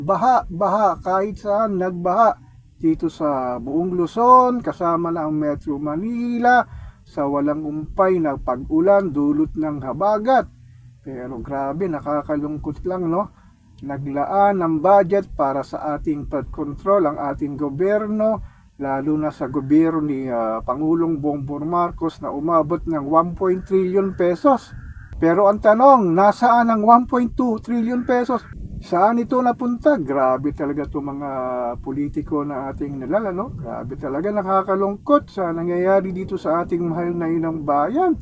Baha, kahit saan nagbaha. Dito sa buong Luzon, kasama na ang Metro Manila, sa walang umpay na pag-ulan dulot ng habagat. Pero grabe, nakakalungkot lang, no? Naglaan ng budget para sa ating flood control ang ating gobyerno, lalo na sa gobyerno ni Pangulong Bongbong Marcos na umabot ng 1.1 trillion pesos. Pero ang tanong, nasaan ang 1.2 trillion pesos? Saan ito napunta? Grabe talaga itong mga politiko na ating nalala, no? Grabe talaga, nakakalungkot sa nangyayari dito sa ating mahal na inang bayan.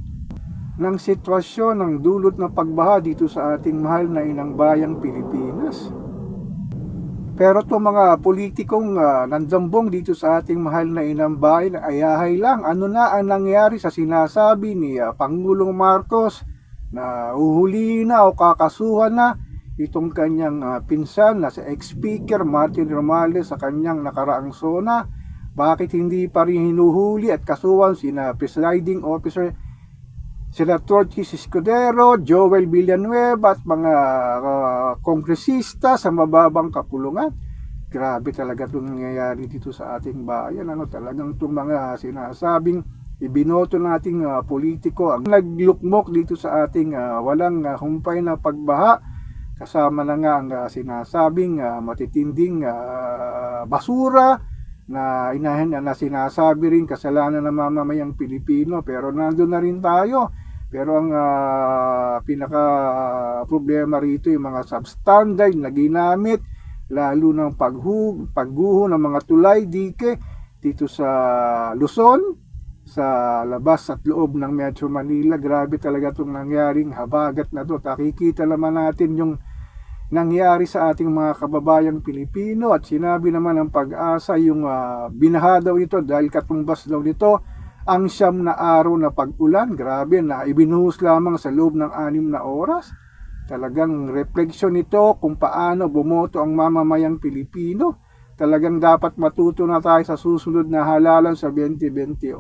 Ng sitwasyon ng dulot na pagbaha dito sa ating mahal na inang bayang Pilipinas. Pero itong mga politikong nandambong dito sa ating mahal na inang bayan, ayahay lang. Ano na ang nangyari sa sinasabi ni Pangulong Marcos na uhulihin na o kakasuhan na itong kanyang pinsan na si ex-speaker Martin Romualdez sa kanyang nakaraang SONA. Bakit hindi pa rin hinuhuli at kasuhan sina presiding officer sila Torchis Escudero, Joel Villanueva at mga kongresista sa mababang kapulungan? Grabe talaga itong nangyayari dito sa ating bayan. Ano talagang itong mga sinasabing ibinoto nating politiko ang naglukmok dito sa ating walang humpay na pagbaha. Kasama na nga ang sinasabing matitinding basura na inahin na sinasabi rin kasalanan ng mamamayang Pilipino, pero nandun na rin tayo. Pero ang pinaka problema rito yung mga substandard na ginamit, lalo ng pagguho ng mga tulay, dike dito sa Luzon, sa labas at loob ng Metro Manila. Grabe talaga itong nangyaring habagat na ito. Nakikita naman natin yung nangyari sa ating mga kababayang Pilipino, at sinabi naman ng Pag-asa yung binaha daw ito dahil katumbas daw nito ang 9 na araw na pag-ulan. Grabe, na ibinuhos lamang sa loob ng 6 na oras. Talagang refleksyon ito kung paano bumoto ang mamamayang Pilipino. Talagang dapat matuto na tayo sa susunod na halalan sa 2028.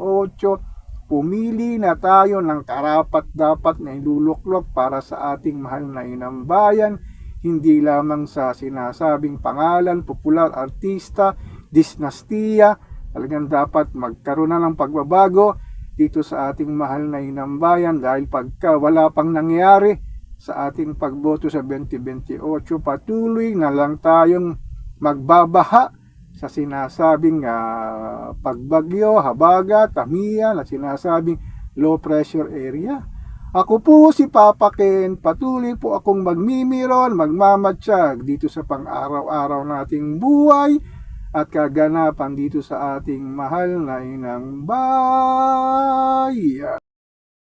Pumili na tayo ng karapat-dapat na iluluklok para sa ating mahal na inang bayan. Hindi lamang sa sinasabing pangalan, popular, artista, dinastiya. Talagang dapat magkaroon na ng pagbabago dito sa ating mahal na inang bayan, dahil pagka wala pang nangyari sa ating pagboto sa 2028, patuloy na lang tayong magbabaha sa sinasabing pagbagyo, habagat, tamiya na sinasabing low pressure area. Ako po si Papa Ken, patuloy po akong magmimiron, magmamatsyag dito sa pang-araw-araw nating buhay at kaganapan dito sa ating mahal na inang bayan.